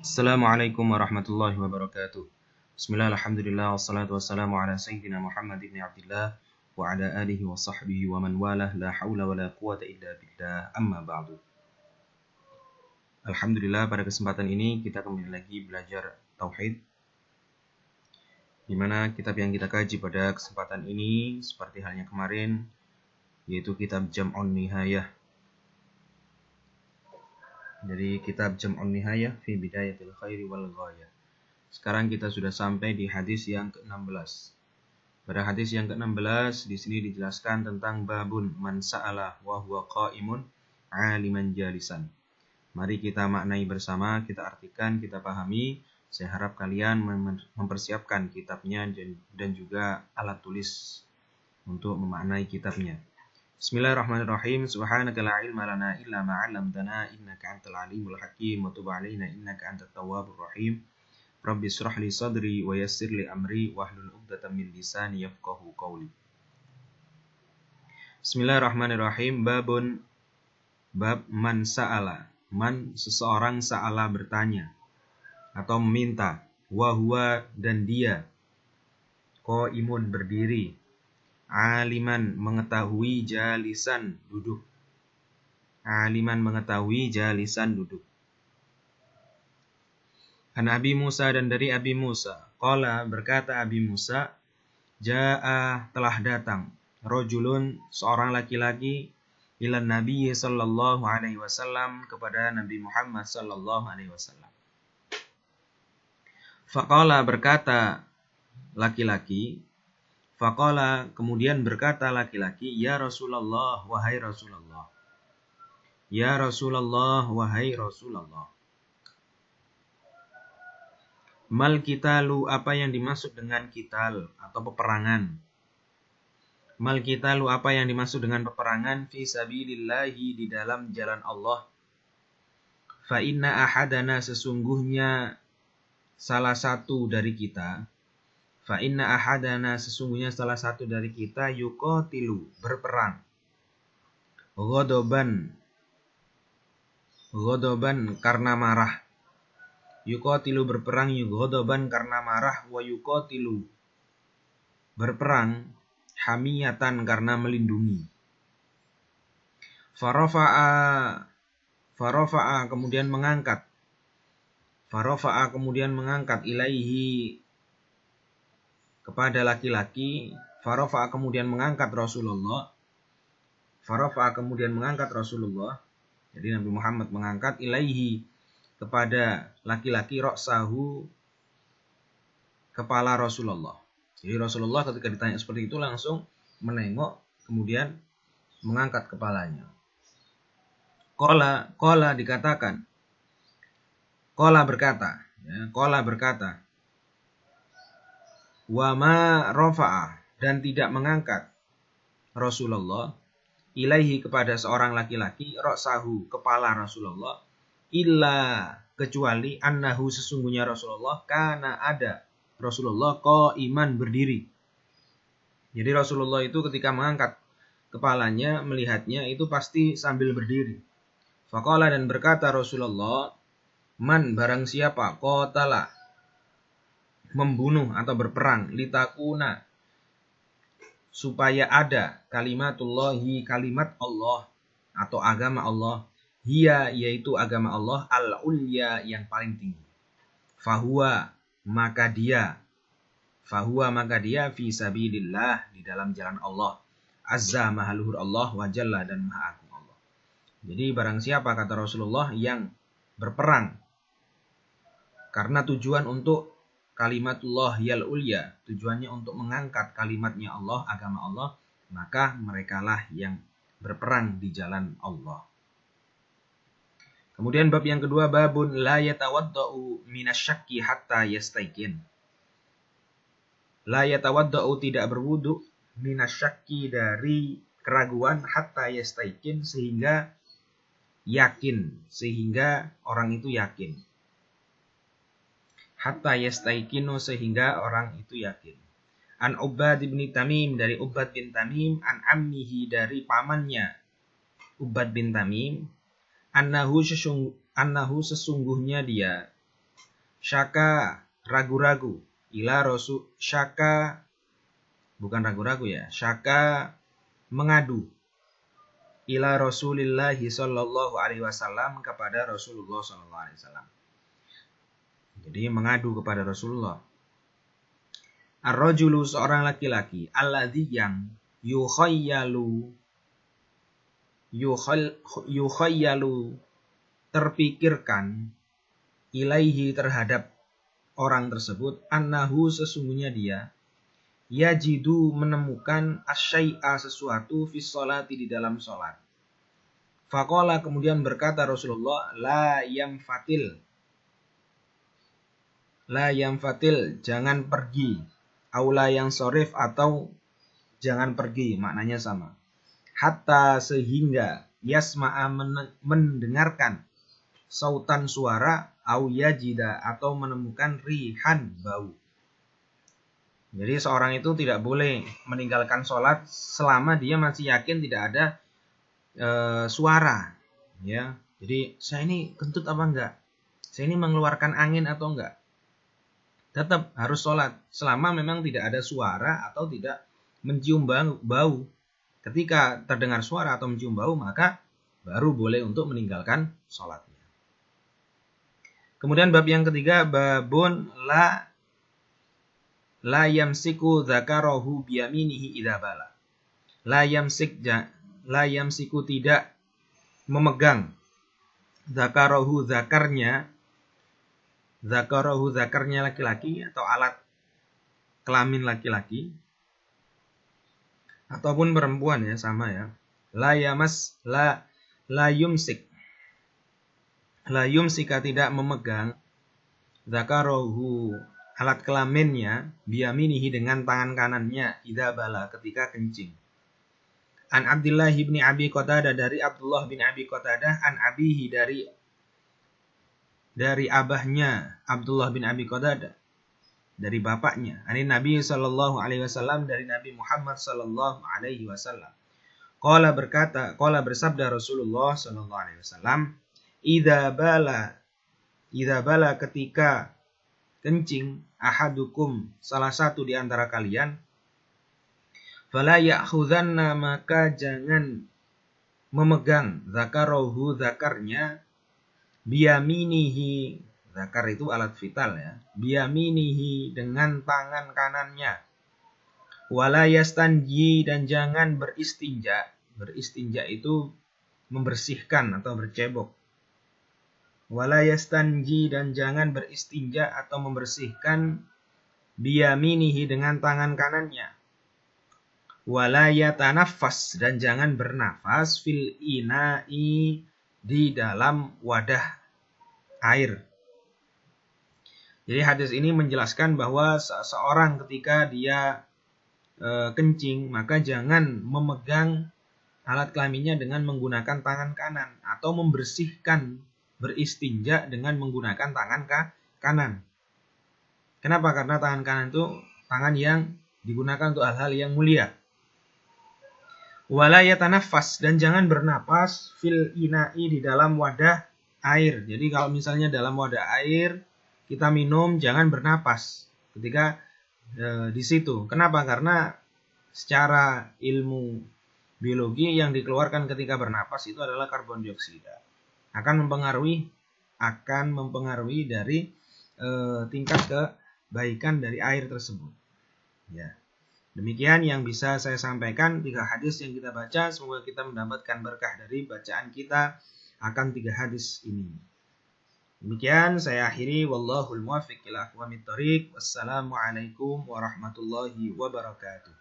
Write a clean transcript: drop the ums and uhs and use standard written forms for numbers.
Assalamualaikum warahmatullahi wabarakatuh. Bismillah, alhamdulillah, wassalatu wassalamu ala sayyidina Muhammad ibn Abdillah wa ala alihi wa sahbihi wa man walah, la hawla wa la quwata illa billah, amma ba'du. Alhamdulillah, pada kesempatan ini kita kembali lagi belajar Tauhid, di mana kitab yang kita kaji pada kesempatan ini seperti halnya kemarin, yaitu kitab Jam'un Nihayah. Dari kitab Jam'un Nihayah fi Bidayatil Khairi wal Ghayah. Sekarang kita sudah sampai di hadis yang ke-16. Pada hadis yang ke-16 di sini dijelaskan tentang babun man sa'ala wa huwa qa'imun 'aliman jalisan. Mari kita maknai bersama, kita artikan, kita pahami. Saya harap kalian mempersiapkan kitabnya dan juga alat tulis untuk memaknai kitabnya. Bismillahirrahmanirrahim. Subhanaka la ilma lana illa ma 'allamtana innaka antal alimul hakim wa tub 'alaina innaka antat tawwabur rahim. Rabbi shrah li sadri wa yassir li amri wahlul 'uqdatam min lisani yafqahu qawli. Bismillahirrahmanirrahim. Bab man sa'ala. Man, seseorang sa'ala bertanya atau meminta, wa huwa, dan dia, qaimun, berdiri, aliman, mengetahui, jalisan, duduk. Aliman, mengetahui, jalisan, duduk. An Abi Musa, dan dari Abi Musa, qala, berkata Abi Musa, ja'a, telah datang, rojulun, seorang laki-laki, ilan Nabi sallallahu alaihi wasallam, kepada Nabi Muhammad sallallahu alaihi wasallam. Faqala, berkata laki-laki, faqala, kemudian berkata laki-laki, ya Rasulullah, wahai Rasulullah. Ya Rasulullah, wahai Rasulullah. Mal qitalu, apa yang dimaksud dengan qital atau peperangan? Mal qitalu, apa yang dimaksud dengan peperangan? Fi sabilillahi, di dalam jalan Allah. Fa inna ahadana, sesungguhnya salah satu dari kita. Fa inna ahadana, sesungguhnya salah satu dari kita, yuqatilu, berperang. Ghadaban, karena marah. Yuqatilu, berperang, ghadaban, karena marah, wa yuqatilu, berperang, hamiyatan, karena melindungi. Farafa'a, kemudian mengangkat. Farafa'a, kemudian mengangkat, ilaihi, kepada laki-laki. Farafa'a, kemudian mengangkat Rasulullah. Farafa'a, kemudian mengangkat Rasulullah. Jadi Nabi Muhammad mengangkat, ilaihi, kepada laki-laki, ra'sahu, kepala Rasulullah. Jadi Rasulullah ketika ditanya seperti itu langsung menengok, kemudian mengangkat kepalanya. Qala dikatakan. Qala berkata. Ya, qala berkata. Wa ma rafa'a, dan tidak mengangkat Rasulullah ilaihi, kepada seorang laki-laki, ra'sahu, kepala Rasulullah, illa, kecuali, annahu, sesungguhnya Rasulullah, kana, ada Rasulullah, qaiman, berdiri. Jadi Rasulullah itu ketika mengangkat kepalanya, melihatnya itu pasti sambil berdiri. Faqala, dan berkata Rasulullah, man, barang siapa, qatala, membunuh atau berperang, litakuna, supaya ada, kalimatullahi, kalimat Allah atau agama Allah, hiya, yaitu agama Allah, al-ulya, yang paling tinggi. Fahuwa, maka dia fi sabilillah, di dalam jalan Allah, azza, maha luhur Allah, wa jalla, dan maha agung Allah. Jadi barang siapa, kata Rasulullah, yang berperang karena tujuan untuk kalimatullah yal ulya, tujuannya untuk mengangkat kalimatnya Allah, agama Allah, maka merekalah yang berperang di jalan Allah. Kemudian bab yang kedua, babun la yatawadda'u minasyakki hatta yastaiqin. La yatawadda'u, tidak berwudu, minasyakki, dari keraguan, hatta yastaiqin, sehingga yakin, sehingga orang itu yakin. Hatta yastaiqinu, sehingga orang itu yakin. An Ubad bin Tamim, dari Ubad bin Tamim, an ammihi, dari pamannya Ubad bin Tamim, annahu, sesungguhnya dia, syaka ragu-ragu, ila rasul syaka bukan ragu-ragu ya, syaka mengadu, ila Rasulillah sallallahu alaihi wasallam kepada Rasulullah sallallahu alaihi wasallam. Jadi mengadu kepada Rasulullah. Ar-rajulu seorang laki-laki, alladzi yang yukhayyalu terpikirkan ilaihi terhadap orang tersebut, annahu sesungguhnya dia yajidu menemukan asyai'a sesuatu fi sholati di dalam sholat. Faqala kemudian berkata Rasulullah, la yamfatil jangan pergi, aula yang sorif atau jangan pergi, maknanya sama. Hatta sehingga yasma'a mendengarkan sautan suara, au yajida atau menemukan rihan bau. Jadi seorang itu tidak boleh meninggalkan sholat selama dia masih yakin tidak ada suara. Ya, jadi saya ini kentut apa enggak? Saya ini mengeluarkan angin atau enggak? Tetap harus sholat selama memang tidak ada suara atau tidak mencium bau. Ketika terdengar suara atau mencium bau, maka baru boleh untuk meninggalkan sholatnya. Kemudian bab yang ketiga, babun la yamsiku dzakarahu biyaminihi idza bala. La yamsiku tidak memegang dzakarahu zakarnya laki-laki atau alat kelamin laki-laki ataupun perempuan ya, sama ya. La yumsika tidak memegang zakarahu alat kelaminnya biyaminihi dengan tangan kanannya idza bala ketika kencing. An Abdullah bin Abi Qatadah dari Abdullah bin Abi Qatadah an abihi dari abahnya Abdullah bin Abi Qatadah dari bapaknya, ani Nabi sallallahu alaihi wasallam dari Nabi Muhammad sallallahu alaihi wasallam. Qala bersabda Rasulullah sallallahu alaihi wasallam, idza bala ketika kencing ahadukum salah satu di antara kalian, fala ya'khudhanna maka jangan memegang zakarahu zakarnya biyaminihi, zakar itu alat vital ya, biyaminihi dengan tangan kanannya, wala yastanji dan jangan beristinja itu membersihkan atau bercebok, wala yastanji dan jangan beristinja atau membersihkan biyaminihi dengan tangan kanannya, wala yatanaffas dan jangan bernafas fil ina'i di dalam wadah air. Jadi hadis ini menjelaskan bahwa seseorang ketika dia kencing maka jangan memegang alat kelaminnya dengan menggunakan tangan kanan atau membersihkan beristinja dengan menggunakan tangan kanan. Kenapa? Karena tangan kanan itu tangan yang digunakan untuk hal-hal yang mulia. Wala yatanaffas dan jangan bernapas fil ina'i di dalam wadah air. Jadi kalau misalnya dalam wadah air kita minum, jangan bernapas ketika di situ. Kenapa? Karena secara ilmu biologi yang dikeluarkan ketika bernapas itu adalah karbon dioksida. Akan mempengaruhi dari tingkat kebaikan dari air tersebut. Ya. Demikian yang bisa saya sampaikan 3 hadis yang kita baca. Semoga kita mendapatkan berkah dari bacaan kita akan 3 hadis ini. Demikian saya akhiri. Wallahul muwaffiq ila aqwamit thoriq. Wassalamualaikum warahmatullahi wabarakatuh.